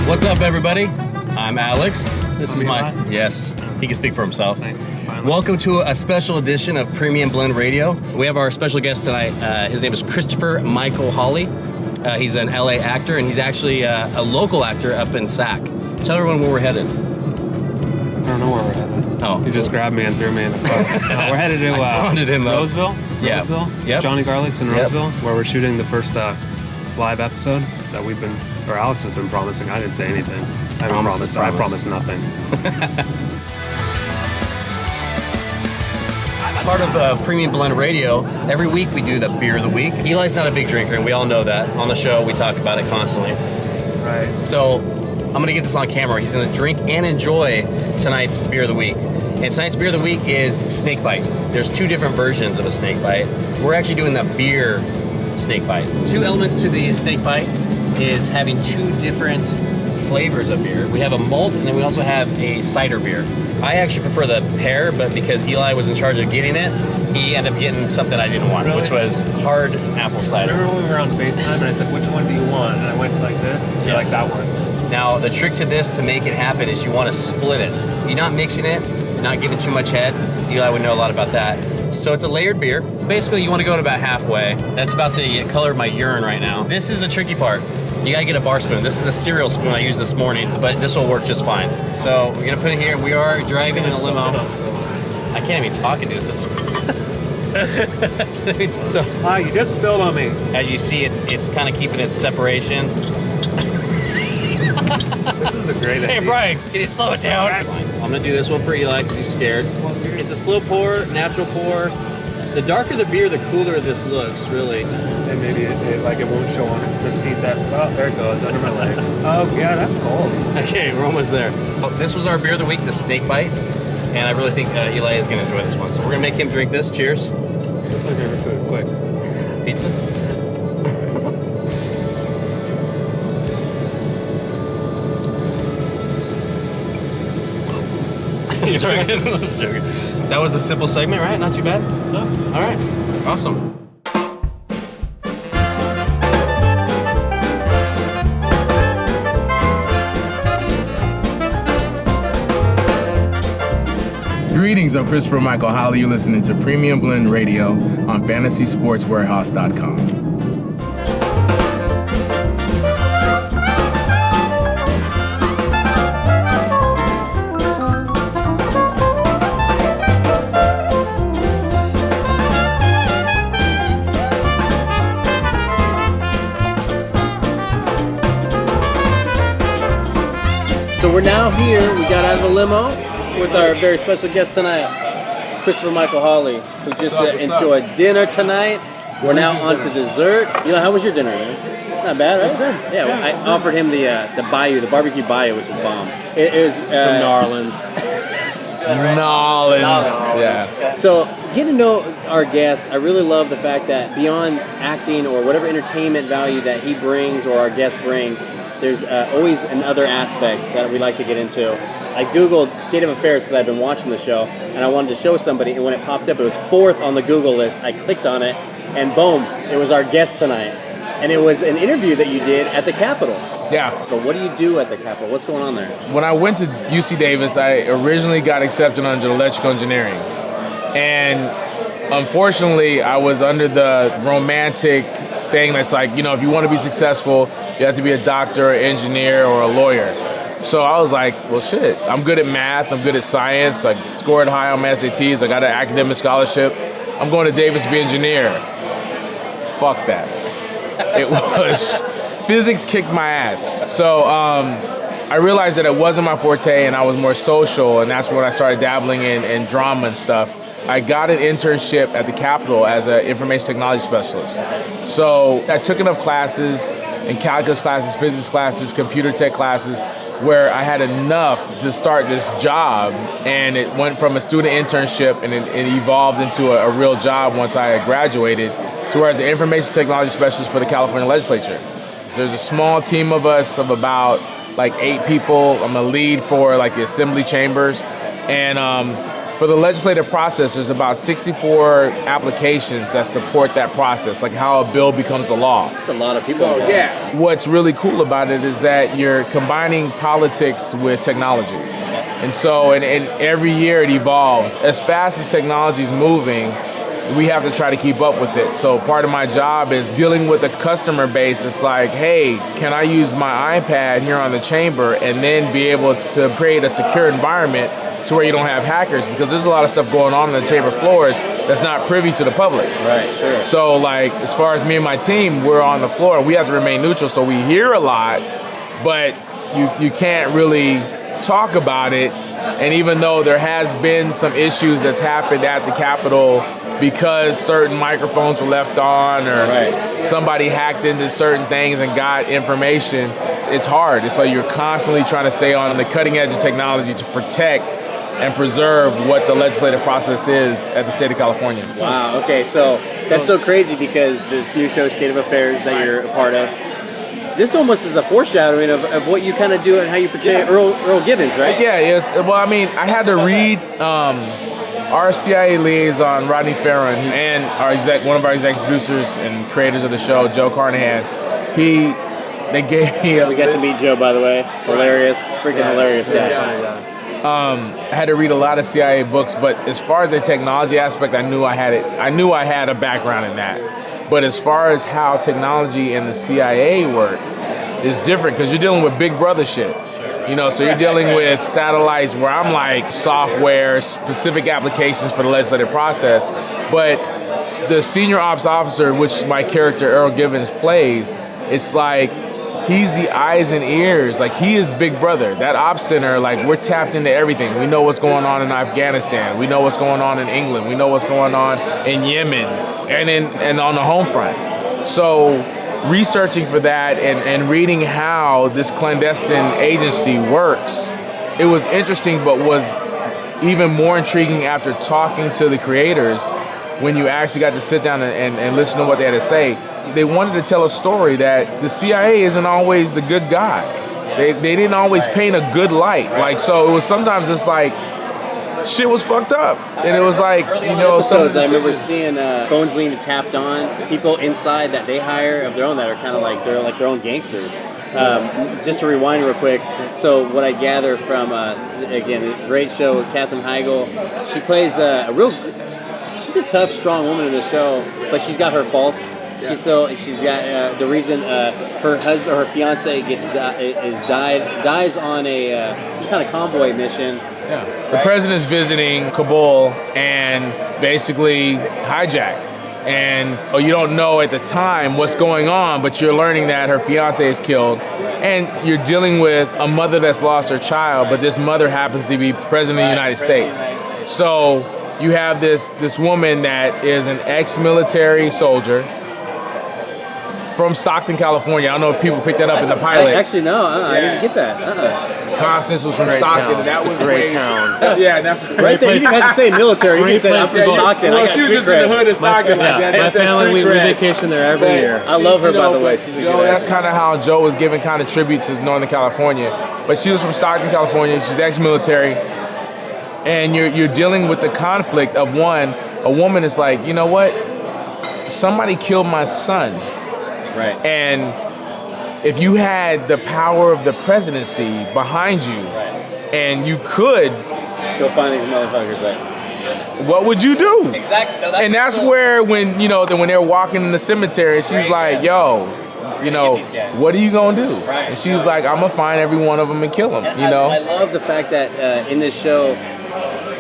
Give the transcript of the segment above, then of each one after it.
What's up, everybody? I'm Alex. This is my... Eli. Yes, he can speak for himself. Thanks. Finally. Welcome to a special edition of Premium Blend Radio. We have our special guest tonight. His name is Christopher Michael Holley. He's an LA actor, and he's actually a local actor up in Sac. Tell everyone where we're headed. I don't know where we're headed. Oh. You just grabbed me and threw me in the car. We're headed to Roseville. Yeah. Roseville. Yep. Johnny Garlic's in Yep. Roseville, where we're shooting the first live episode that Alex has been promising. I didn't say anything. I promised nothing. Part of Premium Blend Radio, every week we do the Beer of the Week. Eli's not a big drinker, and we all know that. On the show, we talk about it constantly. Right. So I'm going to get this on camera. He's going to drink and enjoy tonight's Beer of the Week. And tonight's Beer of the Week is Snake Bite. There's two different versions of a Snake Bite. We're actually doing the beer Snake Bite. Two elements to the Snake Bite is having two different flavors of beer. We have a malt, and then we also have a cider beer. I actually prefer the pear, but because Eli was in charge of getting it, he ended up getting something I didn't want, which was hard apple cider. Remember when we were on FaceTime and I said, which one do you want? And I went like this. You're like, that one. Now, the trick to this to make it happen is you want to split it. You're not mixing it, not giving too much head. Eli would know a lot about that. So it's a layered beer. Basically, you want to go to about halfway. That's about the color of my urine right now. This is the tricky part. You gotta get a bar spoon. This is a cereal spoon I used this morning, but this will work just fine. So we're gonna put it here. We are driving in a limo. I can't even talk into this. So you just spilled on me. as you see, it's kind of keeping its separation. This is a great idea. Hey Brian, can you slow it down? I'm gonna do this one for Eli because he's scared. It's a slow pour, natural pour. The darker the beer, the cooler this looks, really. And maybe it won't show on the seat that, oh, there it goes, under my leg. Oh, yeah, that's cold. Okay, we're almost there. Well, this was our beer of the week, the Snake Bite. And I really think Eli is gonna enjoy this one. So we're gonna make him drink this. Cheers. That's my favorite food, quick. Pizza. You're joking. That was a simple segment, right? Not too bad? No. All right. Awesome. Greetings, I'm Christopher Michael Holley. You're listening to Premium Blend Radio on FantasySportsWarehouse.com. So we're now here. We got out of the limo with our very special guest tonight, Christopher Michael Holley, who just enjoyed dinner tonight. We're now on to dessert. Eli, how was your dinner, man? Not bad, right? It was good. Yeah, well, I offered him the bayou, the barbecue bayou, which is bomb. It was from Narlands. Yeah. So, getting to know our guest, I really love the fact that beyond acting or whatever entertainment value that he brings or our guests bring, there's always another aspect that we like to get into. I Googled State of Affairs because I've been watching the show, and I wanted to show somebody, and when it popped up, it was 4th on the Google list. I clicked on it, and boom, it was our guest tonight. And it was an interview that you did at the Capitol. Yeah. So what do you do at the Capitol? What's going on there? When I went to UC Davis, I originally got accepted under electrical engineering. And unfortunately, I was under the romantic thing that's like, if you want to be successful, you have to be a doctor, an engineer, or a lawyer. So I was like, well, shit, I'm good at math, I'm good at science, I scored high on my SATs, I got an academic scholarship, I'm going to Davis to be an engineer. Fuck that. It was, physics kicked my ass. So I realized that it wasn't my forte and I was more social, and that's when I started dabbling in drama and stuff. I got an internship at the Capitol as an information technology specialist. So I took enough classes, in calculus classes, physics classes, computer tech classes, where I had enough to start this job, and it went from a student internship and it evolved into a real job once I had graduated, to where I was an information technology specialist for the California legislature. So there's a small team of us of about 8 people. I'm a lead for the assembly chambers, and for the legislative process, there's about 64 applications that support that process, like how a bill becomes a law. That's a lot of people. So, yeah. What's really cool about it is that you're combining politics with technology. And so, and every year it evolves. As fast as technology is moving, we have to try to keep up with it. So part of my job is dealing with the customer base. It's like, hey, can I use my iPad here on the chamber and then be able to create a secure environment to where you don't have hackers? Because there's a lot of stuff going on the chamber floors that's not privy to the public. Right, sure. So like, as far as me and my team, we're on the floor. We have to remain neutral. So we hear a lot, but you can't really talk about it. And even though there has been some issues that's happened at the Capitol because certain microphones were left on or somebody hacked into certain things and got information, it's hard. And so you're constantly trying to stay on the cutting edge of technology to protect and preserve what the legislative process is at the state of California. Wow, okay, so that's so crazy because this new show, State of Affairs, that you're a part of, this almost is a foreshadowing of what you kind of do and how you portray Earl Givens, right? Yeah, yes. Well, I mean, I had to read our CIA liaison, Rodney Farron, and one of our executive producers and creators of the show, Joe Carnahan. They gave me we got to meet Joe, by the way. Hilarious, freaking hilarious guy. I had to read a lot of CIA books, but as far as the technology aspect, I knew I had a background in that. But as far as how technology and the CIA work, is different because you're dealing with big brother shit. You know, so you're dealing with satellites where I'm like software, specific applications for the legislative process. But the senior ops officer, which my character Earl Givens plays, it's like he's the eyes and ears. Like he is big brother. That ops center, like we're tapped into everything. We know what's going on in Afghanistan. We know what's going on in England. We know what's going on in Yemen and on the home front. So researching for that and reading how this clandestine agency works, it was interesting, but was even more intriguing after talking to the creators when you actually got to sit down and listen to what they had to say. They wanted to tell a story that the CIA isn't always the good guy. They didn't always paint a good light. Like, so it was sometimes it's like, shit was fucked up. And it was like, you know, episodes, I remember seeing phones being tapped on, people inside that they hire of their own that are kind of like, they're like their own gangsters. Just to rewind real quick, so what I gather from, again, a great show with Katherine Heigl, she plays she's a tough, strong woman in the show, but she's got her faults. She's got the reason her husband, her fiance dies on some kind of convoy mission. Yeah. The president's visiting Kabul and basically hijacked. And you don't know at the time what's going on, but you're learning that her fiance is killed. And you're dealing with a mother that's lost her child, but this mother happens to be the president of the United States. So you have this woman that is an ex-military soldier from Stockton, California. I don't know if people picked that up in the pilot. Actually, no, I didn't get that. Constance was from Stockton, and that was a great town. Yeah, that's right there. You didn't have to say military. You can say I'm from Stockton. Well, she was just in the hood of Stockton like that. My family, we vacation there every year. I love her, by the way. She's Joe, that's kind of how Joe was giving kind of tribute to Northern California. But she was from Stockton, California. She's ex-military. And you're dealing with the conflict of a woman is like, you know what? Somebody killed my son. Right. And if you had the power of the presidency behind you, and you could go find these motherfuckers, right? What would you do? Exactly. No, that's where when they're walking in the cemetery, she's like, yo, what are you gonna do? Right. And she was like, I'm gonna find every one of them and kill them. I love the fact that in this show,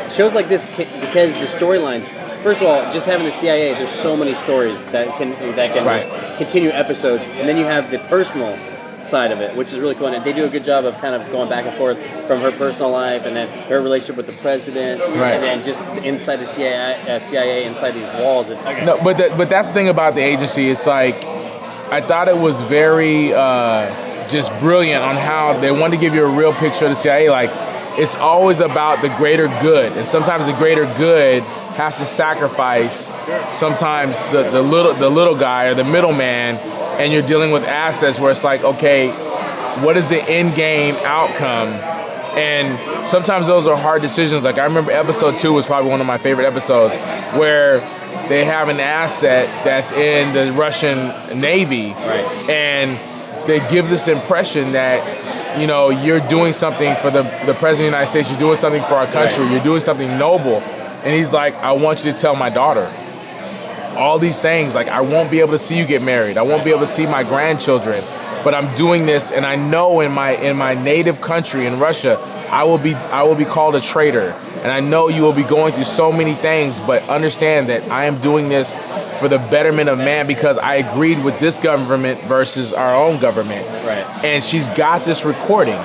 shows like this, because the storylines. First of all, just having the CIA, there's so many stories that can just continue episodes, and then you have the personal side of it, which is really cool. And they do a good job of kind of going back and forth from her personal life, and then her relationship with the president, and then just inside the CIA inside these walls. It's no, but that's the thing about the agency. It's like I thought it was very just brilliant on how they wanted to give you a real picture of the CIA. Like it's always about the greater good, and sometimes the greater good has to sacrifice sometimes the little guy or the middleman, and you're dealing with assets where it's like, okay, what is the end game outcome And sometimes those are hard decisions. Like, I remember episode 2 was probably one of my favorite episodes, where they have an asset that's in the Russian Navy, Right. and they give this impression that, you know, you're doing something for the President of the United States, you're doing something for our country, Right. you're doing something noble. And he's like, I want you to tell my daughter all these things. Like, I won't be able to see you get married. I won't be able to see my grandchildren. But I'm doing this, and I know in my native country, in Russia, I will be called a traitor. And I know you will be going through so many things, but understand that I am doing this for the betterment of man, because I agreed with this government versus our own government. Right. And she's got this recording.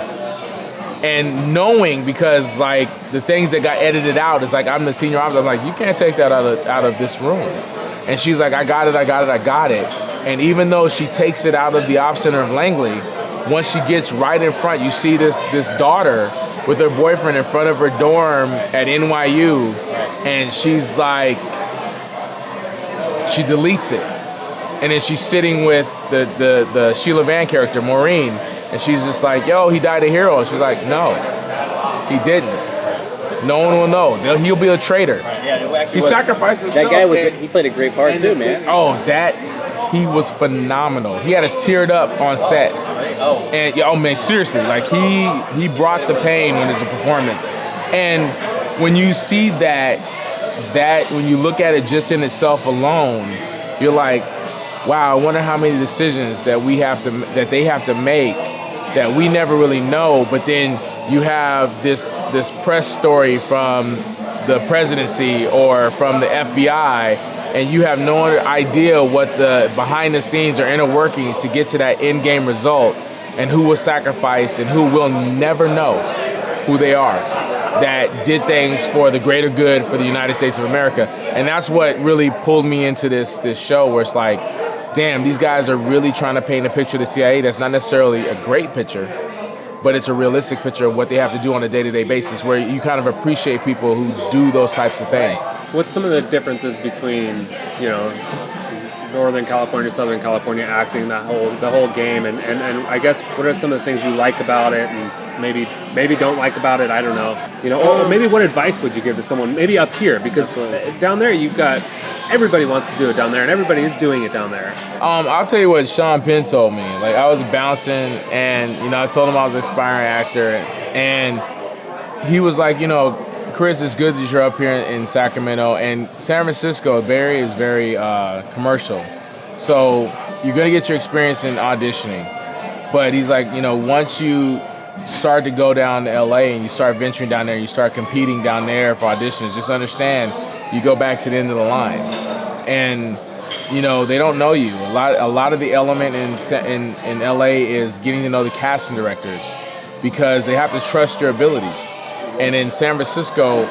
And knowing, because like the things that got edited out, is like, I'm the senior officer. I'm like, you can't take that out of this room. And she's like, I got it. And even though she takes it out of the Op Center of Langley, once she gets right in front, you see this daughter with her boyfriend in front of her dorm at NYU, and she's like, she deletes it. And then she's sitting with the Sheila Van character, Maureen, and she's just like, yo, he died a hero. She's like, no, he didn't. No one will know. He'll be a traitor. He sacrificed himself. That guy he played a great part too, man. Oh, he was phenomenal. He had us teared up on set. And oh man, seriously, like he brought the pain when it's a performance. And when you see that when you look at it just in itself alone, you're like, wow, I wonder how many decisions that they have to make that we never really know. But then you have this press story from the presidency or from the FBI, and you have no idea what the behind the scenes or inner workings to get to that end game result, and who was sacrificed and who will never know who they are, that did things for the greater good for the United States of America. And that's what really pulled me into this show, where it's like, damn, these guys are really trying to paint a picture of the CIA that's not necessarily a great picture, but it's a realistic picture of what they have to do on a day-to-day basis, where you kind of appreciate people who do those types of things. What's some of the differences between, you know, Northern California, Southern California acting, the whole game, and I guess what are some of the things you like about it, and maybe don't like about it? I don't know. You know, or maybe what advice would you give to someone maybe up here, because down there you've got everybody wants to do it down there, and everybody is doing it down there. I'll tell you what Sean Penn told me. Like, I was bouncing, and you know, I told him I was an aspiring actor, and he was like, you know, Chris, it's good that you're up here in Sacramento, and San Francisco, the Bay Area is very commercial, so you're gonna get your experience in auditioning. But he's like, you know, once you start to go down to LA and you start venturing down there, you start competing down there for auditions, just understand, you go back to the end of the line, and you know, they don't know you. A lot of the element in LA is getting to know the casting directors, because they have to trust your abilities. And in San Francisco,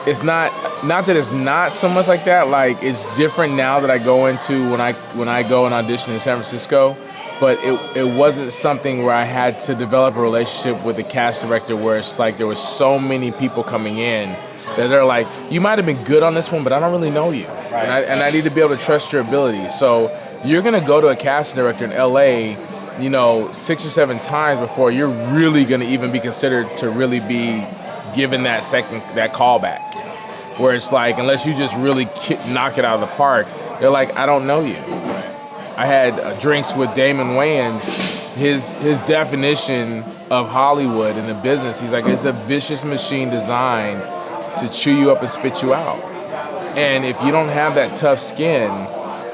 it's not that it's not so much like that. Like, it's different now that I go into when I go and audition in San Francisco, but it wasn't something where I had to develop a relationship with the cast director, where it's like there were so many people coming in that they're like, you might have been good on this one, but I don't really know you. Right. And I need to be able to trust your abilities. So you're gonna go to a casting director in LA, you know, 6 or 7 times before you're really gonna even be considered to really be given that callback. Where it's like, unless you just really knock it out of the park, they're like, I don't know you. I had drinks with Damon Wayans. His definition of Hollywood and the business, he's like, it's a vicious machine designed to chew you up and spit you out. And if you don't have that tough skin,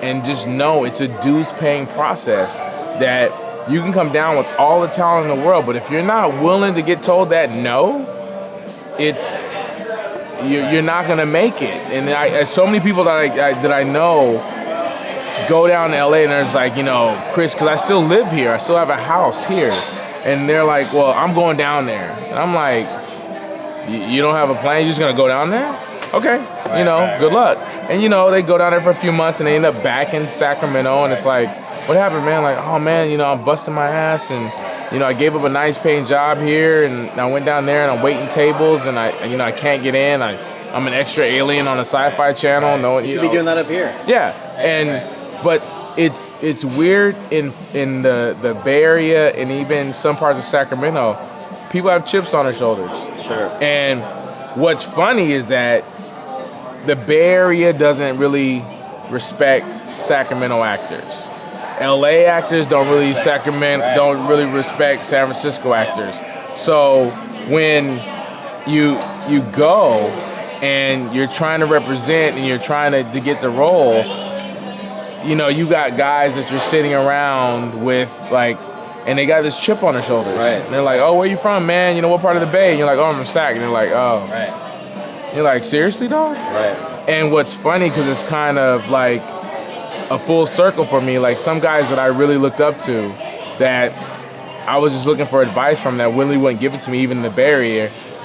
and just know it's a dues-paying process, that you can come down with all the talent in the world, but if you're not willing to get told that no, you're not gonna make it. And so many people that I know go down to LA, and they're just like, you know, Chris, because I still live here, I still have a house here, and they're like, well, I'm going down there, and I'm like, you don't have a plan? You're just gonna go down there? Okay, you know, good luck. And you know, they go down there for a few months, and they end up back in Sacramento, and it's like, what happened, man? Like, oh man, you know, I'm busting my ass, and you know, I gave up a nice paying job here, and I went down there, and I'm waiting tables, and I can't get in. I'm an extra alien on a sci-fi channel. No, you could be doing that up here. Yeah, but it's weird in the Bay Area and even some parts of Sacramento. people have chips on their shoulders. Sure. And what's funny is that the Bay Area doesn't really respect Sacramento actors. LA actors don't really respect San Francisco actors. So when you go and you're trying to represent and you're trying to get the role, you know, you got guys that you're sitting around with, like, and they got this chip on their shoulders. Right. And they're like, oh, where you from, man? You know, what part of the Bay? And you're like, oh, I'm from Sac. And they're like, oh. Right. You're like, seriously, dog? Right. And what's funny, because it's kind of like a full circle for me, like some guys that I really looked up to that I was just looking for advice from that really wouldn't give it to me, even in the Bay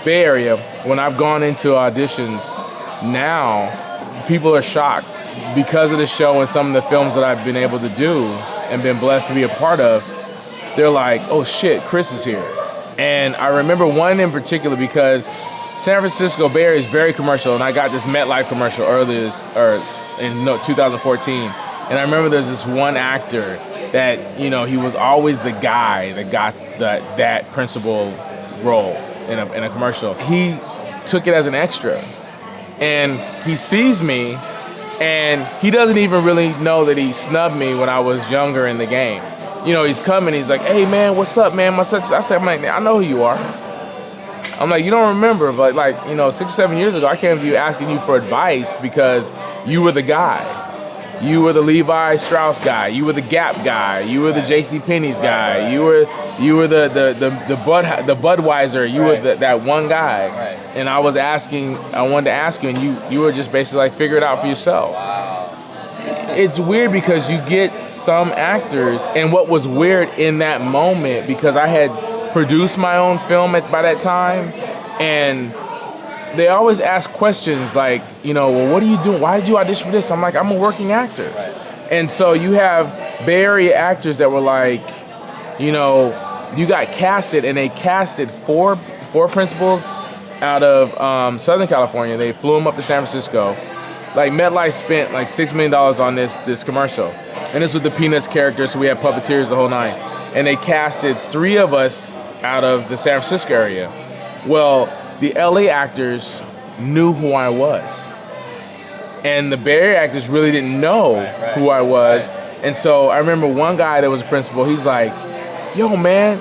Area. When I've gone into auditions now, people are shocked because of the show and some of the films that I've been able to do and been blessed to be a part of. They're like, oh shit, Chris is here. And I remember one in particular because San Francisco Bay Area is very commercial, and I got this MetLife commercial in 2014. And I remember there's this one actor that, you know, he was always the guy that got that principal role in a commercial. He took it as an extra. And he sees me, and he doesn't even really know that he snubbed me when I was younger in the game. You know, he's coming, he's like, hey man, what's up, man? I said, I know who you are. I'm like, you don't remember, but like, you know, 6 or 7 years ago, I came to you asking you for advice because you were the guy. You were the Levi Strauss guy. You were the Gap guy. You were the J.C. Penney's guy. You were the Budweiser. You were that one guy. Right. And I wanted to ask you, and you were just basically like, figure it out for yourself. Wow. It's weird because you get some actors, and what was weird in that moment, because I had produced my own film by that time, and they always ask questions like, you know, well, what are you doing? Why did you audition for this? I'm like, I'm a working actor. Right. And so you have Bay Area actors that were like, you know, you got casted, and they casted four principals out of Southern California. They flew them up to San Francisco. Like MetLife spent like $6 million on this commercial. And this was the Peanuts character, so we had puppeteers the whole night. And they casted 3 of us out of the San Francisco area. Well, the LA actors knew who I was. And the Bay Area actors really didn't know who I was. And so I remember one guy that was a principal, he's like, yo, man,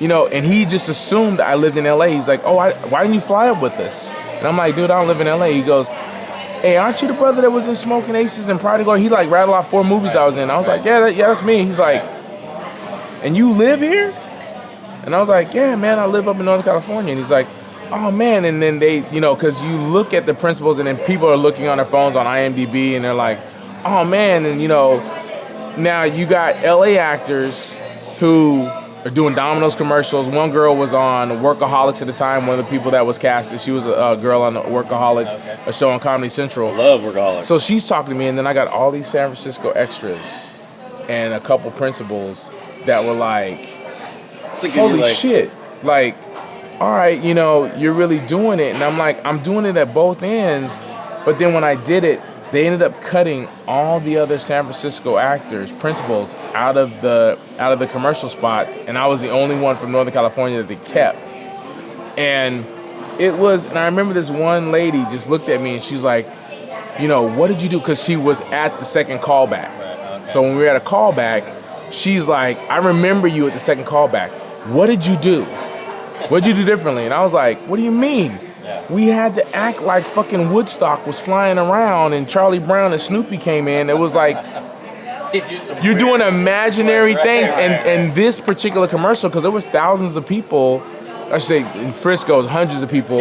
you know, and he just assumed I lived in LA. He's like, oh, why didn't you fly up with us? And I'm like, dude, I don't live in LA. He goes, hey, aren't you the brother that was in Smoking Aces and Pride and Glory? He like rattled off 4 movies I was in. I was like, yeah, that's me. He's like, and you live here? And I was like, yeah, man, I live up in Northern California. And he's like, oh man. And then they, you know, because you look at the principals and then people are looking on their phones on IMDb and they're like, oh man. And you know, now you got LA actors who are doing Domino's commercials. One girl was on Workaholics at the time, one of the people that was casted. She was a girl on Workaholics, a show on Comedy Central. Love Workaholics. So she's talking to me, and then I got all these San Francisco extras and a couple principals that were like, holy shit. Like, all right, you know, you're really doing it. And I'm like, I'm doing it at both ends. But then when I did it, they ended up cutting all the other San Francisco actors, principals, out of the commercial spots, and I was the only one from Northern California that they kept. And I remember this one lady just looked at me and she's like, you know, what did you do? Because she was at the second callback. Right, okay. So when we were at a callback, she's like, I remember you at the second callback. What did you do? What did you do differently? And I was like, what do you mean? We had to act like fucking Woodstock was flying around and Charlie Brown and Snoopy came in. It was like, you're doing imaginary things. And this particular commercial, because there was thousands of people, I should say in Frisco, hundreds of people,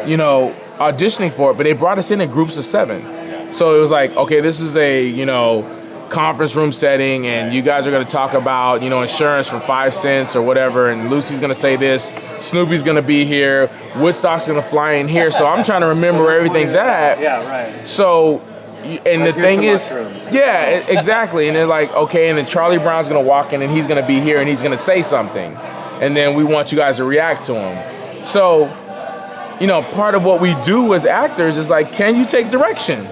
you know, auditioning for it, but they brought us in groups of 7. So it was like, okay, this is a, you know, conference room setting, and you guys are going to talk about, you know, insurance for 5 cents or whatever, and Lucy's going to say this, Snoopy's going to be here, Woodstock's going to fly in here, so I'm trying to remember where everything's at. Yeah, right. So, and like, the thing is, yeah, exactly, and they're like, okay, and then Charlie Brown's going to walk in, and he's going to be here, and he's going to say something, and then we want you guys to react to him. So, you know, part of what we do as actors is like, can you take direction?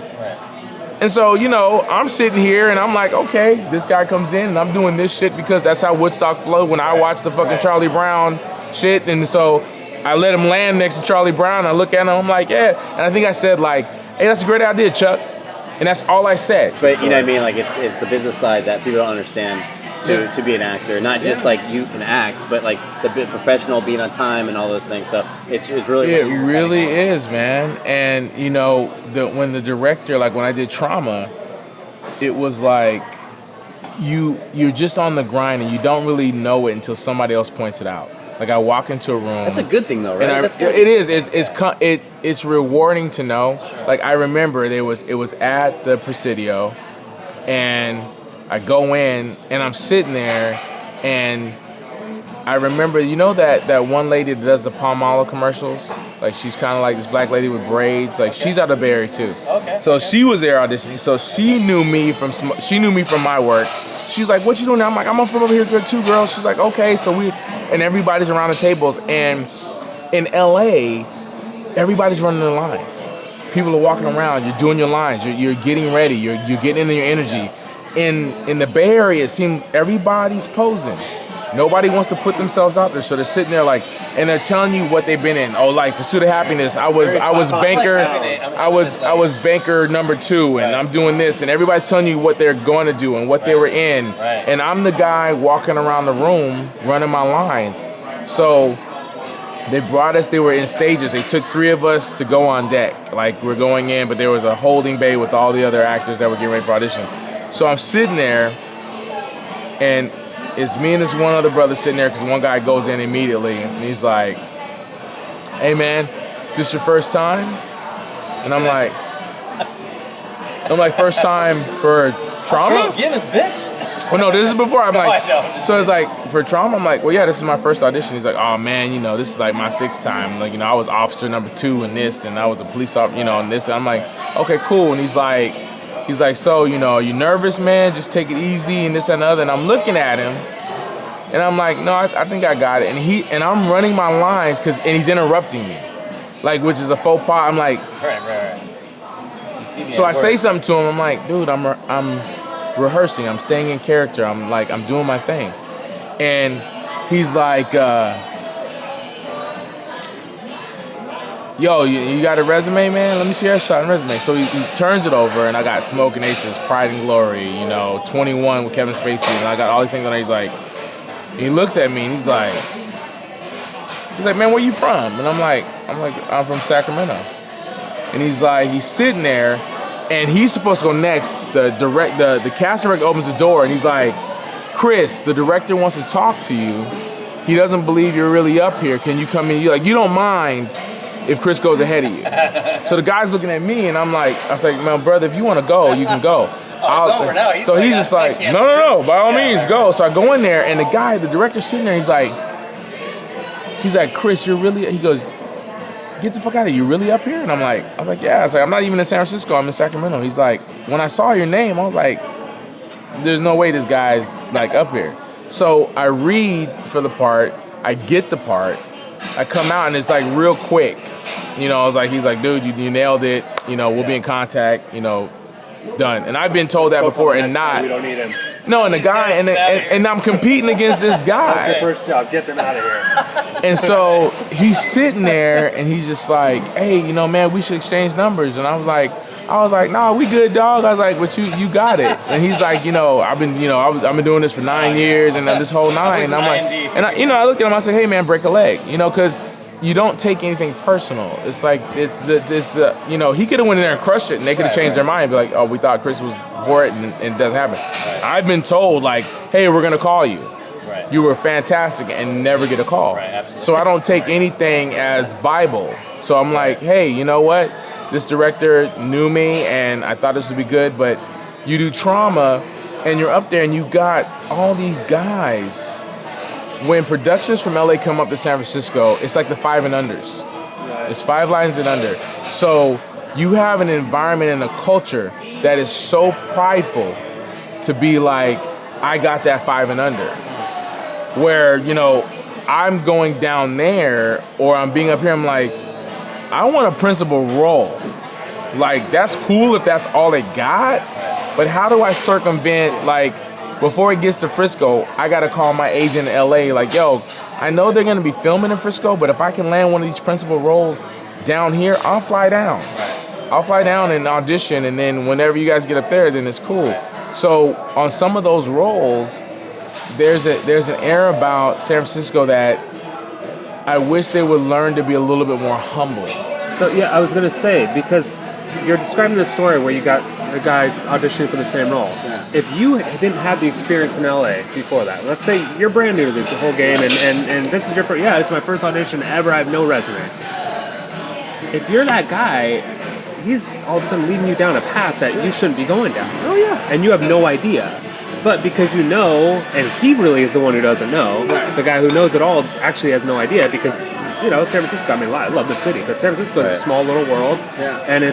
And so, you know, I'm sitting here and I'm like, okay, this guy comes in and I'm doing this shit because that's how Woodstock flowed when I watched the fucking Charlie Brown shit. And so I let him land next to Charlie Brown. I look at him, I'm like, yeah. And I think I said like, hey, that's a great idea, Chuck. And that's all I said. But you know what I mean? Like it's the business side that people don't understand to be an actor. Not just like you can act, but like the professional, being on time and all those things. So it's really... It really is, man. And you know, when the director, like when I did Trauma, it was like you're just on the grind and you don't really know it until somebody else points it out. Like I walk into a room. That's a good thing, though, right? That's good. It is. It's rewarding to know. Like I remember, it was at the Presidio, and I go in and I'm sitting there, and I remember, you know that one lady that does the Palmolive commercials. Like she's kind of like this black lady with braids. Like she's out of Bay Area too. Okay. So she was there auditioning. So she knew me from my work. She's like, "What you doing now?" I'm like, "I'm from over here, good too, girl." She's like, "Okay." So and everybody's around the tables, and in LA, everybody's running their lines. People are walking around. You're doing your lines. You're getting ready. You're getting into your energy. In the Bay Area, it seems everybody's posing. Nobody wants to put themselves out there, so they're sitting there like, and they're telling you what they've been in. Oh, like Pursuit of Happiness. I was banker number 2, and I'm doing this, and everybody's telling you what they're going to do and what they were in, and I'm the guy walking around the room running my lines. So they brought us. They were in stages. They took 3 of us to go on deck, like we're going in, but there was a holding bay with all the other actors that were getting ready for audition. So I'm sitting there, and it's me and this one other brother sitting there because one guy goes in immediately and he's like, "Hey man, is this your first time?" And I'm like, "First time for Trauma?" Givens, bitch. Well, no, this is before. I'm like, I know. so it's like, for Trauma? I'm like, well, yeah, this is my first audition. He's like, "Oh man, you know, this is like my 6th time. Like, you know, I was officer number 2 in this, and I was a police officer, you know, in this." And I'm like, "Okay, cool." And he's like, "So, you know, you nervous, man? Just take it easy and this and the other." And I'm looking at him, and I'm like, "No, I think I got it." And I'm running my lines and he's interrupting me, like, which is a faux pas. I'm like, Right. You see me so I at say work. something to him. I'm like, "Dude, I'm rehearsing. I'm staying in character. I'm doing my thing." And he's like, "Yo, you got a resume, man? Let me see your shot and resume." So he turns it over, and I got Smoking Aces, Pride and Glory, you know, 21 with Kevin Spacey, and I got all these things on there. He's like, he looks at me, and he's like, "Man, where you from?" And I'm like, "I'm from Sacramento." And he's like, he's sitting there, and he's supposed to go next. The cast director opens the door, and he's like, "Chris, the director wants to talk to you. He doesn't believe you're really up here. Can you come in?" You don't mind if Chris goes ahead of you. So the guy's looking at me, and I was like, "Man, brother, if you want to go, you can go." It's over now. So he's just like, no, by all means, go. So I go in there, and the director's sitting there, he's like, "Chris, you're really," he goes, "Get the fuck out of here, you really up here?" And I was like, "Yeah." I was like, "I'm not even in San Francisco, I'm in Sacramento." He's like, "When I saw your name, I was like, there's no way this guy's like up here." So I read for the part, I get the part, I come out, and it's like real quick. You know, I was like, he's like, "Dude, you nailed it. You know, we'll be in contact. You know, done." And I've been told that before, and not. We don't need him. No, and the guy, and I'm competing against this guy. That's your first job. Get them out of here. And so he's sitting there, and he's just like, "Hey, you know, man, we should exchange numbers." And I was like, "Nah, we good, dog." I was like, "But you got it." And he's like, "You know, I've been doing this for 9 years, and this whole 9." And I'm like, I look at him, I say, "Hey, man, break a leg," you know, because you don't take anything personal. It's like it's the you know, he could have went in there and crushed it, and they could have changed their mind and be like, "Oh, we thought Chris was for it," and it doesn't happen. Right. I've been told like, "Hey, we're gonna call you. Right. You were fantastic," and never get a call. Right, absolutely. So I don't take anything as Bible. So I'm like, "Hey, you know what? This director knew me, and I thought this would be good, but you do Trauma, and you're up there, and you got all these guys." When productions from LA come up to San Francisco, it's like the 5 and unders. Right. It's 5 lines and under. So you have an environment and a culture that is so prideful to be like, "I got that 5 and under." Where, you know, I'm going down there, or I'm being up here, I'm like, I want a principal role. Like, that's cool if that's all they got, but how do I circumvent, like, before it gets to Frisco, I gotta call my agent in LA, like, "Yo, I know they're going to be filming in Frisco, but if I can land one of these principal roles down here, I'll fly down. I'll fly down and audition, and then whenever you guys get up there, then it's cool. So on some of those roles, there's an air about San Francisco that I wish they would learn to be a little bit more humble. So yeah, I was gonna say, because you're describing the story where you got a guy auditioning for the same role. Yeah. If you didn't have the experience in LA before that, let's say you're brand new to the whole game, and this is your first, it's my first audition ever. I have no resume. If you're that guy, he's all of a sudden leading you down a path that you shouldn't be going down. Oh yeah. And you have no idea. But because you know, and he really is the one who doesn't know, the guy who knows it all actually has no idea, because, San Francisco, I mean, I love the city, but San Francisco is a small little world, and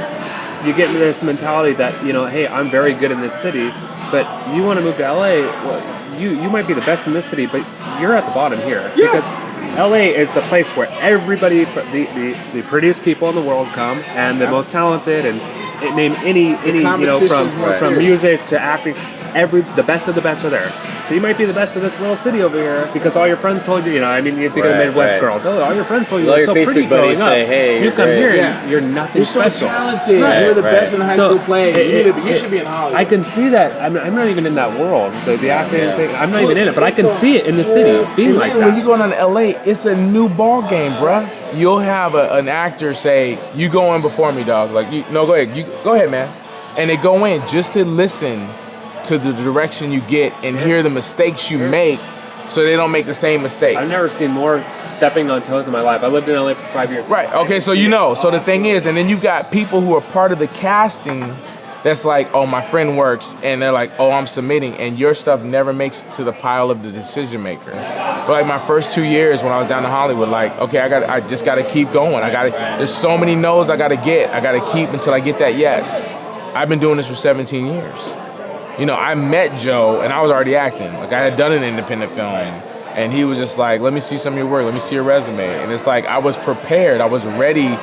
you get into this mentality that, hey, I'm very good in this city, but you want to move to LA, well, you might be the best in this city, but you're at the bottom here. Yeah. Because LA is the place where everybody, the prettiest people in the world come, and the most talented, and name any from music to acting, the best of the best are there. So you might be the best of this little city over here because all your friends told you, you think of the Midwest girls. Oh, all your friends told you you're so pretty growing up. Say, hey, you come here and you're nothing you're special. So talented. You're the best in high school playing. You should be in Hollywood. I can see that. I'm not even in that world. The acting thing. I'm not even in it, but I can see it in the city being like that. When you go down to LA, it's a new ball game, bruh. You'll have an actor say, "You go in before me, dog." Like, go ahead. You go ahead, man. And they go in just to listen to the direction you get and hear the mistakes you make, so they don't make the same mistakes. I've never seen more stepping on toes in my life. I lived in LA for 5 years. Right. Okay. So So the thing is, and then you've got people who are part of the casting. That's like, oh, my friend works, and they're like, oh, I'm submitting, and your stuff never makes it to the pile of the decision maker. For like my first 2 years when I was down in Hollywood, like, okay, I just got to keep going. There's so many no's I got to get. I got to keep until I get that yes. I've been doing this for 17 years. I met Joe, and I was already acting. Like, I had done an independent film, and he was just like, let me see some of your work. Let me see your resume. And it's like, I was prepared. I was ready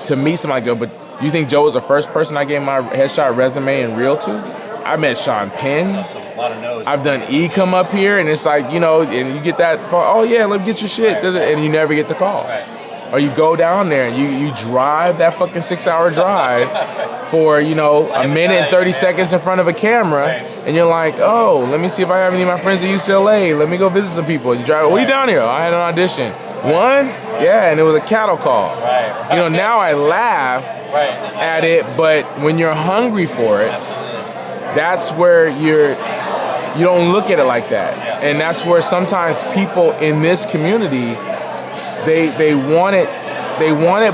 to meet somebody like Joe. But you think Joe was the first person I gave my headshot resume and reel to? I met Sean Penn. I've done E come up here, and it's like, and you get that call, oh, yeah, let me get your shit. And you never get the call. Or you go down there and you drive that fucking 6-hour drive for, a minute and 30 seconds in front of a camera, and you're like, oh, let me see if I have any of my friends at UCLA. Let me go visit some people. You drive, what are you down here? I had an audition. One? Yeah, and it was a cattle call. Now I laugh at it, but when you're hungry for it, that's where you don't look at it like that. And that's where sometimes people in this community, they want it,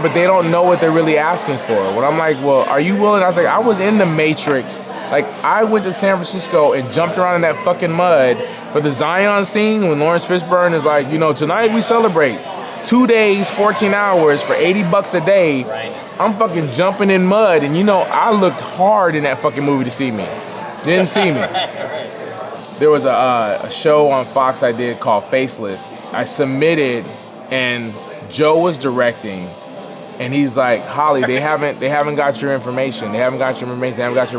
but they don't know what they're really asking for. When I'm like, well, are you willing? I was like, I was in the Matrix. Like, I went to San Francisco and jumped around in that fucking mud for the Zion scene when Lawrence Fishburne is like, tonight we celebrate 2 days, 14 hours for $80 a day. I'm fucking jumping in mud, and I looked hard in that fucking movie to see me. Didn't see me. There was a show on Fox I did called Faceless. I submitted, and Joe was directing, and he's like, Holley, they haven't got your information. They haven't got your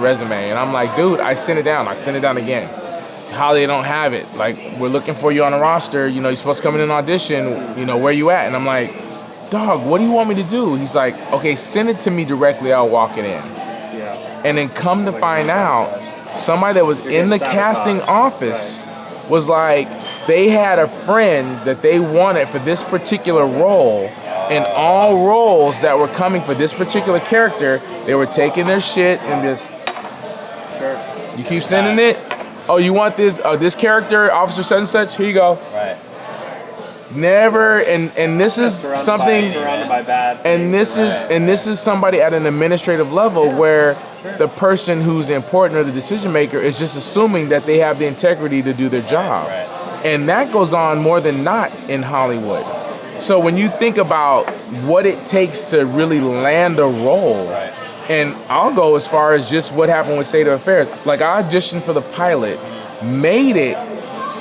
resume. And I'm like, dude, I sent it down again. Holley, they don't have it. Like, we're looking for you on the roster. You're supposed to come in and audition. Where you at? And I'm like, dog, what do you want me to do? He's like, okay, send it to me directly. I'll walk it in. Yeah. And then come to find out, somebody that was in the casting office was like, they had a friend that they wanted for this particular role, and all roles that were coming for this particular character, they were taking their shit and just, sure, you keep sending it. Oh, you want this character, Officer such and such? Here you go. Right. Never, and this is something, and this is somebody at an administrative level where the person who's important or the decision maker is just assuming that they have the integrity to do their job. And that goes on more than not in Hollywood. So when you think about what it takes to really land a role, and I'll go as far as just what happened with State of Affairs. Like, I auditioned for the pilot, made it,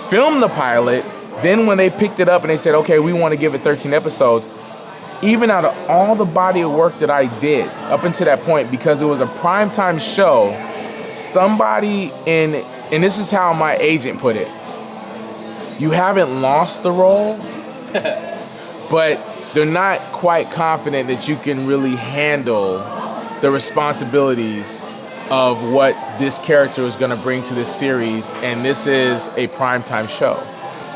filmed the pilot, then when they picked it up and they said, okay, we want to give it 13 episodes, even out of all the body of work that I did up until that point, because it was a primetime show, somebody and this is how my agent put it, you haven't lost the role, but they're not quite confident that you can really handle the responsibilities of what this character is going to bring to this series, and this is a primetime show.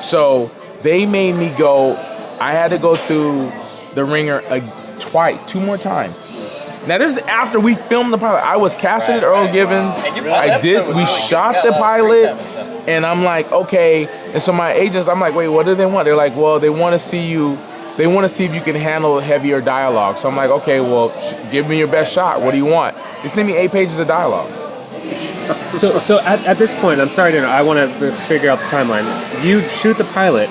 So they made me go, I had to go through the ringer two more times. Now this is after we filmed the pilot. I was casting at Earl Givens. We shot the pilot, and I'm like, okay. And so my agents, I'm like, wait, what do they want? They're like, well, they want to see you. They want to see if you can handle heavier dialogue. So I'm like, okay, well, give me your best shot. What do you want? They sent me 8 pages of dialogue. So at this point, I'm sorry to interrupt, I want to figure out the timeline. You shoot the pilot.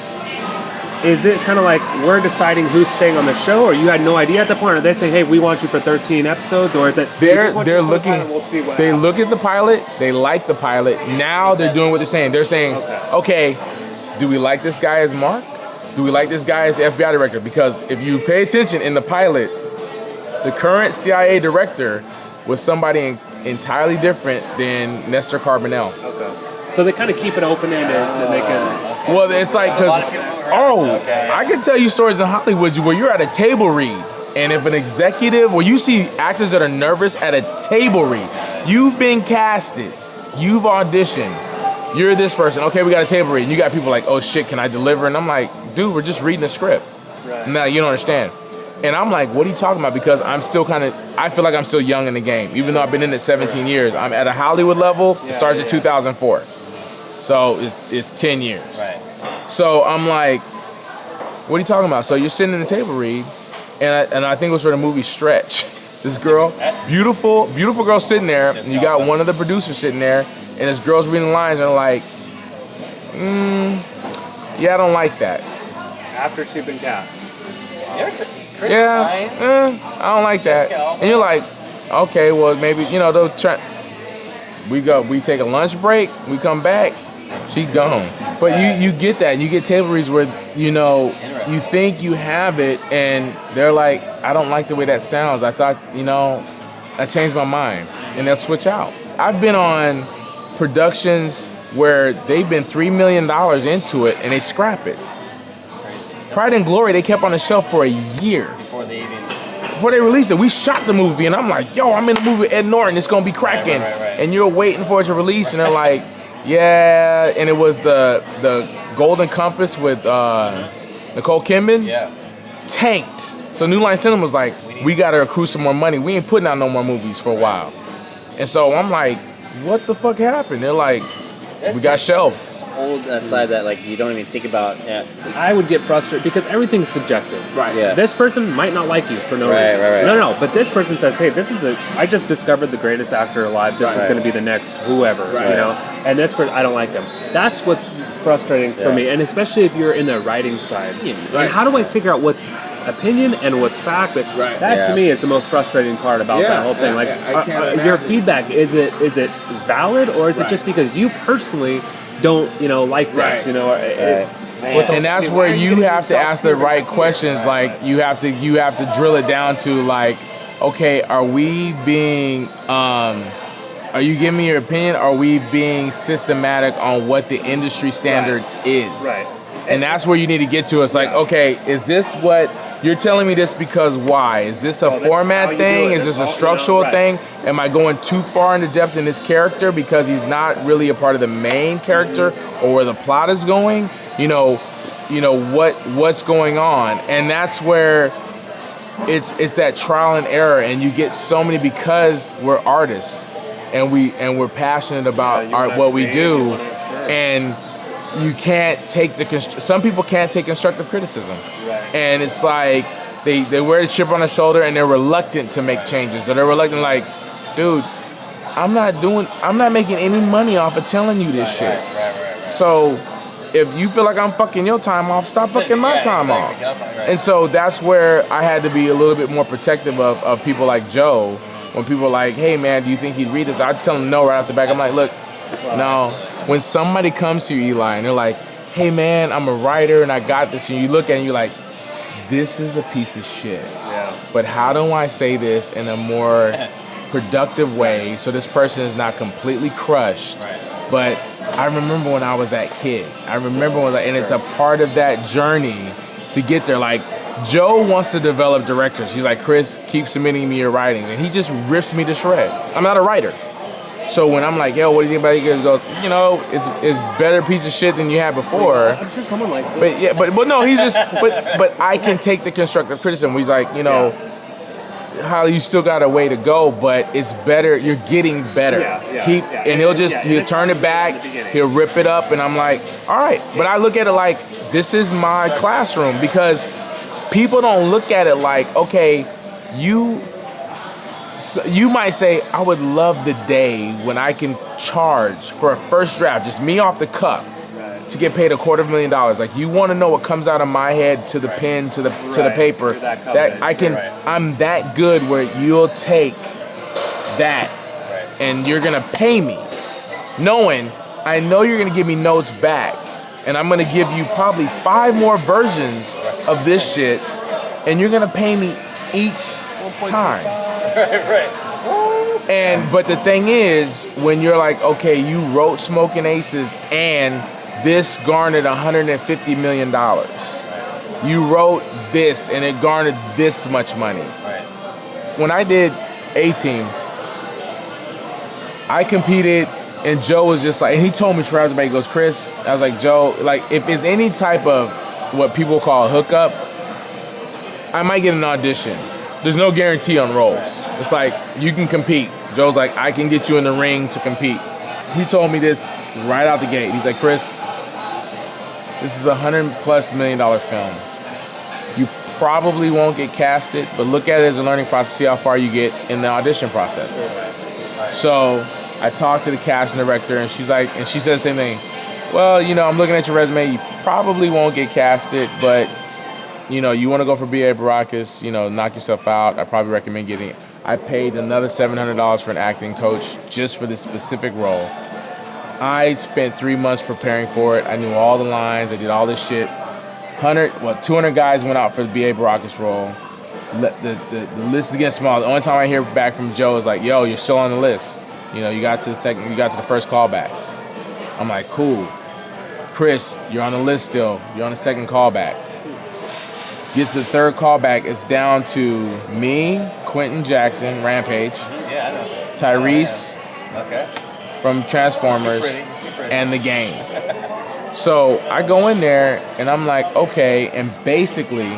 Is it kind of like we're deciding who's staying on the show, or you had no idea at the point? Or they say, hey, we want you for 13 episodes, or is it they're looking? They look at the pilot. They like the pilot. Now they're doing what they're saying. They're saying, okay, do we like this guy as Mark? Do we like this guy as the FBI director? Because if you pay attention in the pilot, the current CIA director was somebody entirely different than Nestor Carbonell. Okay. So they kind of keep it open-ended and they can... Well, it's like, because, I can tell you stories in Hollywood where you're at a table read, and if an executive, well, you see actors that are nervous at a table read. You've been casted. You've auditioned. You're this person. Okay, we got a table read. And you got people like, oh, shit, can I deliver? And I'm like, dude, we're just reading a script. Right. Now, you don't understand. And I'm like, what are you talking about? Because I'm still I feel like I'm still young in the game. Even though I've been in it 17 years. I'm at a Hollywood level. It starts at 2004. So it's 10 years. Right. So I'm like, what are you talking about? So you're sitting in the table read, and I think it was for the movie Stretch. This girl, beautiful girl sitting there, and you got one of the producers sitting there, and this girl's reading the lines, and they're like, yeah, I don't like that. After she'd been cast. I don't like that. And you're like, okay, well, maybe, they'll try. We take a lunch break, we come back, she gone. But you get that. You get table reads where, you think you have it, and they're like, I don't like the way that sounds. I thought, I changed my mind. And they'll switch out. I've been on productions where they've been $3 million into it, and they scrap it. Pride and Glory, they kept on the shelf for a year. Before they released it, we shot the movie, and I'm like, yo, I'm in the movie with Ed Norton, it's gonna be cracking. Right. And you're waiting for it to release, and they're like, yeah, and it was the Golden Compass with Nicole Kidman. Yeah. Tanked. So New Line Cinema was like, we gotta accrue some more money. We ain't putting out no more movies for a while. And so I'm like, what the fuck happened? They're like, we got shelved. Old side that like you don't even think about. Yeah. I would get frustrated because everything's subjective. Right. Yeah. This person might not like you for no reason. Right. No. But this person says, "Hey, I just discovered the greatest actor alive. This is going to be the next whoever." Right. And this person, I don't like them. That's what's frustrating for me, and especially if you're in the writing side. Right. And how do I figure out what's opinion and what's fact? But that to me is the most frustrating part about that whole thing. Like your feedback, is it valid, or is it just because you personally don't like this? And that's where you have to ask the right questions. Like you have to drill it down to like, okay, are we being are you giving me your opinion? Are we being systematic on what the industry standard is? Right. And that's where you need to get to. It's like, okay, is this what you're telling me this because why? Is this a format thing? Is this a structural thing? Am I going too far into depth in this character because he's not really a part of the main character or where the plot is going? What's going on? And that's where it's that trial and error, and you get so many because we're artists and we're passionate about what we do, and you can't take some people can't take constructive criticism. And it's like they wear the chip on their shoulder and they're reluctant to make changes. Or they're reluctant, like, dude, I'm not making any money off of telling you this shit. So if you feel like I'm fucking your time off, stop fucking my time off. And so that's where I had to be a little bit more protective of people like Joe. When people are like, hey man, do you think he'd read this? I'd tell them no right off the back. I'm like, look, no. When somebody comes to you, Eli, and they're like, hey man, I'm a writer and I got this, and you look at it and you're like, this is a piece of shit. Yeah. But how do I say this in a more productive way so this person is not completely crushed? But I remember when I was that kid. And it's a part of that journey to get there. Like, Joe wants to develop directors. He's like, Chris, keep submitting me your writing. And he just rips me to shred. I'm not a writer. So when I'm like, yo, what do you think about it? He goes, you know, it's better piece of shit than you had before. I'm sure someone likes it. But yeah, but no, he's just, but I can take the constructive criticism. He's like, you know, how you still got a way to go, but it's better. You're getting better. And he'll turn it back. He'll rip it up, and I'm like, all right. But I look at it like this is my classroom, because people don't look at it like, okay, you might say, I would love the day when I can charge for a first draft, just me off the cuff, to get paid $250,000. Like, you want to know what comes out of my head to the pen, to the paper, that I can, I'm that good where you'll take that and you're going to pay me, knowing I know you're going to give me notes back, and I'm going to give you probably 5 more versions of this shit, and you're going to pay me each time. But the thing is, when you're like, okay, you wrote Smoking Aces and this garnered $150 million. You wrote this and it garnered this much money. When I did A-Team, I competed, and Joe was just like, and he told me right after the he goes, Chris, I was like, Joe, like, if it's any type of what people call a hookup, I might get an audition. There's no guarantee on roles. It's like, you can compete. Joe's like, I can get you in the ring to compete. He told me this right out the gate. He's like, Chris, this is $100+ million film. You probably won't get casted, but look at it as a learning process, see how far you get in the audition process. So I talked to the casting director, and she's like, and she said the same thing. Well, you know, I'm looking at your resume. You probably won't get casted, but you know, you want to go for B.A. Baracus, you know, knock yourself out. I probably recommend getting it. I paid another $700 for an acting coach just for this specific role. I spent 3 months preparing for it. I knew all the lines. I did all this shit. 200 guys went out for the B.A. Baracus role. The list is getting smaller. The only time I hear back from Joe is like, yo, you're still on the list. You know, you got to the first callbacks. I'm like, cool. Chris, you're on the list still. You're on the second callback. Get to the third callback, it's down to me, Quentin Jackson, Rampage, Tyrese from Transformers, and the Game. So I go in there, and I'm like, okay, and basically,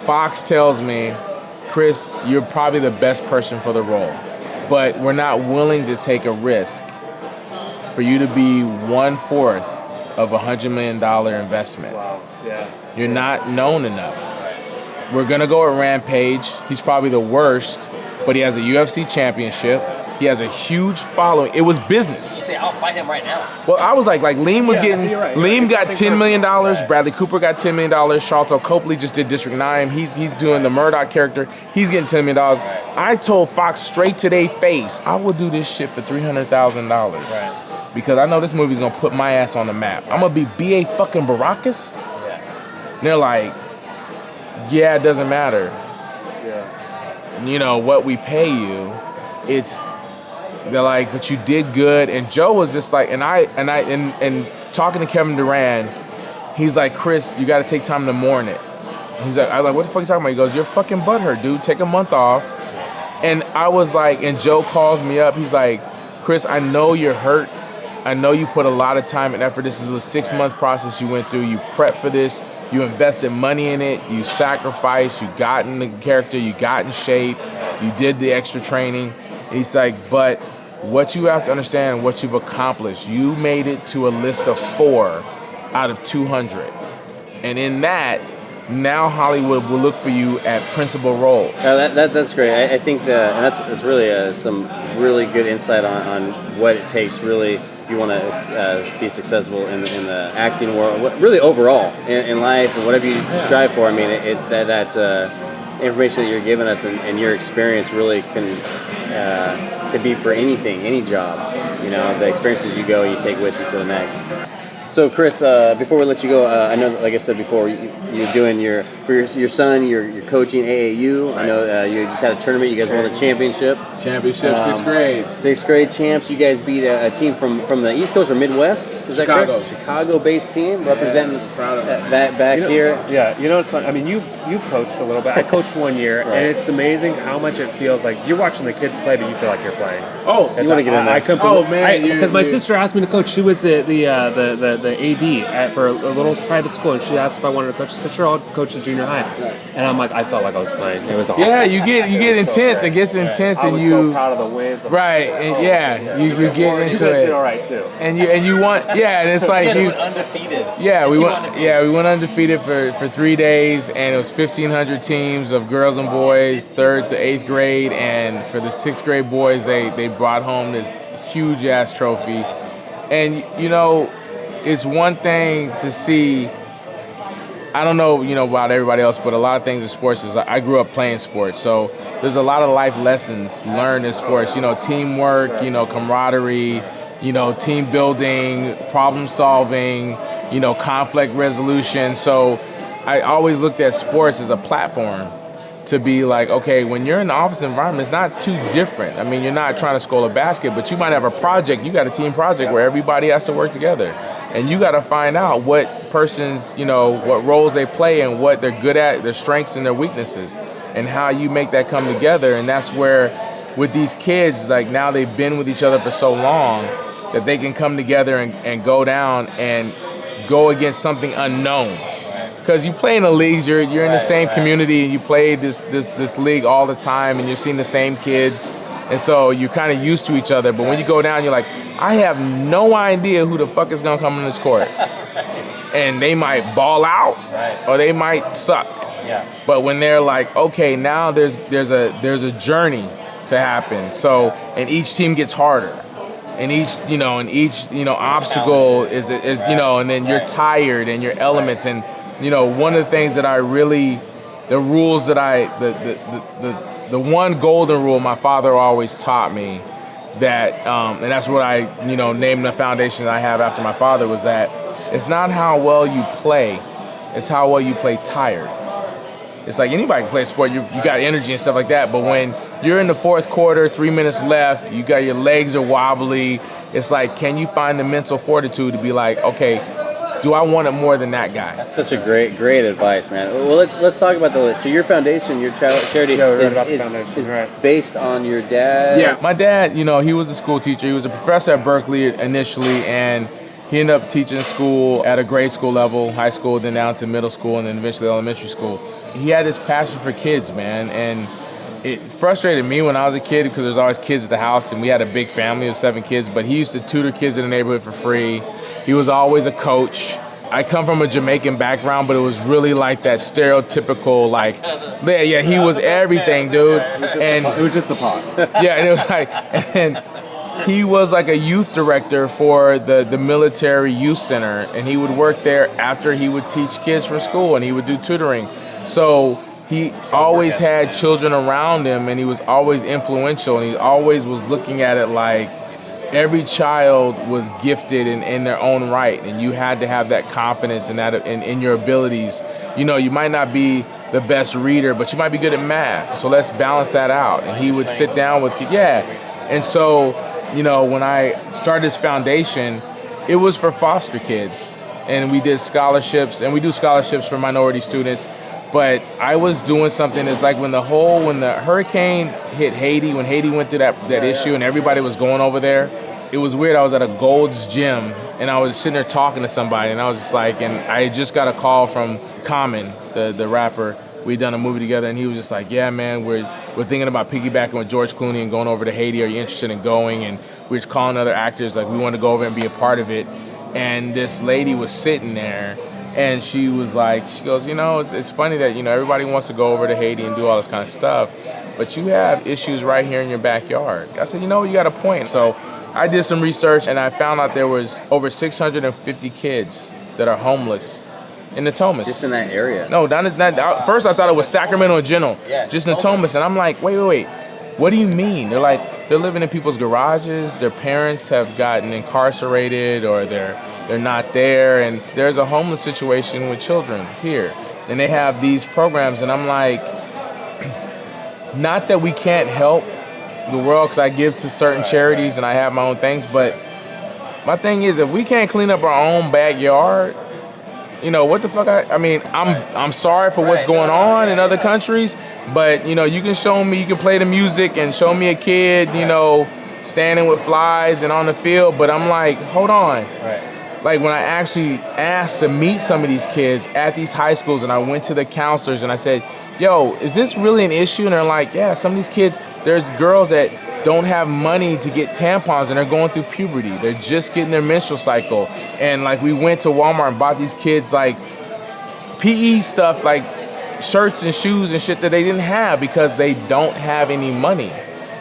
Fox tells me, Chris, you're probably the best person for the role, but we're not willing to take a risk for you to be 1/4 of a $100 million investment. Wow. Yeah. You're not known enough. We're gonna go at Rampage. He's probably the worst, but he has a UFC championship. He has a huge following. It was business. You say, I'll fight him right now. Well, I was like Liam was getting, Liam got $10 million. Bradley Cooper got $10 million. Charlton Copley just did District 9. He's doing the Murdoch character. He's getting $10 million. I told Fox straight to their face, I will do this shit for $300,000. Because I know this movie's gonna put my ass on the map. I'm gonna be B.A. fucking Baracus. And they're like, yeah, it doesn't matter. You know, what we pay you, they're like, but you did good. And Joe was just like, and talking to Kevin Durant, he's like, Chris, you gotta take time to mourn it. He's like, I'm like, what the fuck are you talking about? He goes, you're fucking butthurt, dude. Take a month off. And I was like, and Joe calls me up. He's like, Chris, I know you're hurt. I know you put a lot of time and effort. This is a 6-month process you went through. You prepped for this. You invested money in it. You sacrificed. You got in the character. You got in shape. You did the extra training. And he's like, but what you have to understand, what you've accomplished, you made it to a list of 4 out of 200. And in that, now Hollywood will look for you at principal roles. That's great. I think that's really some really good insight on what it takes really if you want to be successful in the acting world, really overall in life and whatever you strive for. I mean, that information that you're giving us and your experience really can be for anything, any job. You know, the experiences you take with you to the next. So, Chris, before we let you go, I know, that, like I said before, you're doing your son. You're coaching AAU. I know you just had a tournament. You guys won the championship. Sixth grade. Sixth grade champs. You guys beat a team from the East Coast or Midwest. Is that Chicago. correct? Chicago-based team representing proud of it. back here. Yeah, you know what's fun? I mean, you've coached a little bit. I coached 1 year, Right. and it's amazing how much it feels like you're watching the kids play, but you feel like you're playing. Oh, You want to get in there? Because my sister asked me to coach. She was the AD for a little private school, and she asked if I wanted to coach. I said, sure, I'll coach the junior high. And I'm like, I felt like I was playing. It was awesome. Yeah, you get intense. It gets intense, I and was you so proud of the wins. right, and yeah, you get You into guys did it, all right too. and you want and it's like you. undefeated. Yeah, we went undefeated for 3 days, and it was 1,500 teams of girls and boys, 3rd to 8th grade, and for the 6th grade boys, they brought home this huge ass trophy, and it's one thing to see. I don't know, about everybody else, but a lot of things in sports is I grew up playing sports, so there's a lot of life lessons learned in sports. Teamwork, camaraderie, team building, problem solving, conflict resolution. So I always looked at sports as a platform to be like, okay, when you're in the office environment, it's not too different. I mean, you're not trying to score a basket, but you might have a project. You got a team project where everybody has to work together. And you got to find out what person's, what roles they play and what they're good at, their strengths and their weaknesses, and how you make that come together. And that's where, with these kids, like now they've been with each other for so long that they can come together and go down and go against something unknown. Because you play in the leagues, you're in the same community, and you play this league all the time, and you're seeing the same kids. And so you're kind of used to each other. But when you go down, you're like, I have no idea who the fuck is going to come in this court. And they might ball out, or they might suck. Yeah. But when they're like, okay, now there's a journey to happen. So, and each team gets harder. And each obstacle is and then you're tired and your elements. And, one of the things that the one golden rule my father always taught me that, and that's what I, named the foundation that I have after my father, was that it's not how well you play, it's how well you play tired. It's like anybody can play a sport, you got energy and stuff like that, but when you're in the 4th quarter, 3 minutes left, you got your legs are wobbly, it's like, can you find the mental fortitude to be like, okay, do I want it more than that guy? That's such a great advice, man. Well, let's talk about the list. So your foundation, your charity, is based on your dad. Yeah, my dad, he was a school teacher. He was a professor at Berkeley initially, and he ended up teaching school at a grade school level, high school, then down to middle school, and then eventually elementary school. He had this passion for kids, man, and it frustrated me when I was a kid because there's always kids at the house, and we had a big family of 7 kids, but he used to tutor kids in the neighborhood for free. He was always a coach. I come from a Jamaican background, but it was really like that stereotypical, like, yeah, he was everything, dude. And it was just the pot. Yeah, and it was like, and he was like a youth director for the military youth center, and he would work there after he would teach kids from school, and he would do tutoring. So he always had children around him, and he was always influential, and he always was looking at it like every child was gifted in their own right, and you had to have that confidence in that in your abilities. You might not be the best reader, but you might be good at math. So let's balance that out. And he would sit down with And so, when I started this foundation, it was for foster kids, and we did scholarships, and we do scholarships for minority students. But I was doing something that's like when the hurricane hit Haiti, when Haiti went through that issue and everybody was going over there, it was weird. I was at a Gold's Gym and I was sitting there talking to somebody, and I was just like, and I just got a call from Common, the rapper. We'd done a movie together, and he was just like, yeah, man, we're thinking about piggybacking with George Clooney and going over to Haiti. Are you interested in going? And we were calling other actors, like we want to go over and be a part of it. And this lady was sitting there, and she was like, she goes, it's funny that, everybody wants to go over to Haiti and do all this kind of stuff, but you have issues right here in your backyard. I said, you got a point. So I did some research, and I found out there was over 650 kids that are homeless in Natomas. Just in that area? No, first I thought it was Sacramento in general, just Natomas. And I'm like, wait, what do you mean? They're like, they're living in people's garages, their parents have gotten incarcerated, or they they're not there. And there's a homeless situation with children here. And they have these programs, and I'm like, not that we can't help the world, because I give to certain charities and I have my own things, but my thing is, if we can't clean up our own backyard, you know, what the fuck? I mean, I'm sorry for what's going on in other countries, but, you know, you can show me, you can play the music and show me a kid, you know, standing with flies and on the field, but I'm like, hold on. Like, when I actually asked to meet some of these kids at these high schools, and I went to the counselors and I said, yo, is this really an issue? And they're like, yeah, some of these kids, there's girls that don't have money to get tampons and they're going through puberty. They're just getting their menstrual cycle. And like, we went to Walmart and bought these kids like PE stuff, like shirts and shoes and shit that they didn't have because they don't have any money.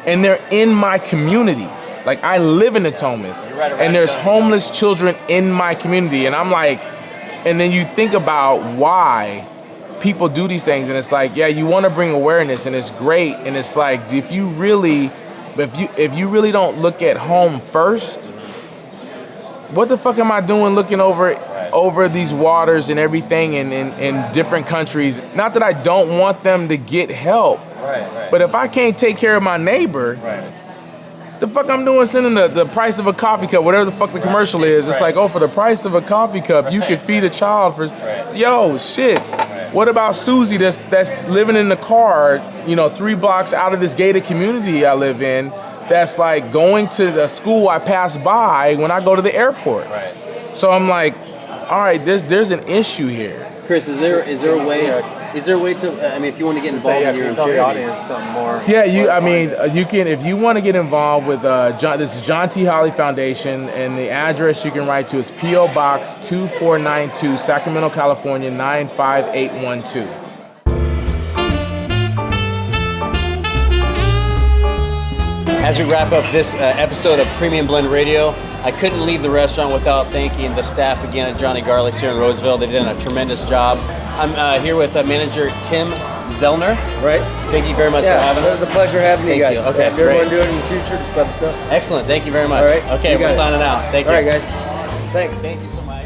And they're in my community. Like, I live in the Thomas, and there's homeless children in my community. And I'm like, and then you think about why people do these things, and it's like, yeah, you want to bring awareness, and it's great, and it's like, if you really don't look at home first, what the fuck am I doing looking over these waters and everything in different countries? Not that I don't want them to get help, but if I can't take care of my neighbor, the fuck I'm doing sending the price of a coffee cup, whatever the fuck the commercial is. It's like, oh, for the price of a coffee cup, you could feed a child for, yo, shit. What about Susie that's living in the car, you know, 3 blocks out of this gated community I live in, that's like going to the school I pass by when I go to the airport. So I'm like, all right, there's an issue here. Chris, is there a way to? I mean, if you want to get involved in your own charity, the audience something more. Yeah, you can if you want to get involved with this is John T. Holley Foundation, and the address you can write to is P.O. Box 2492, Sacramento, California 95812. as we wrap up this episode of Premium Blend Radio, I couldn't leave the restaurant without thanking the staff again at Johnny Garlic's here in Roseville. They've done a tremendous job. I'm here with manager Tim Zellner. Right. Thank you very much for having us. It was a pleasure having you guys. Okay, if you ever great. want to do it in the future, just let us know. Excellent. Thank you very much. All right. Okay, we're signing out. Thank you. All right, guys. Thanks. Thank you so much.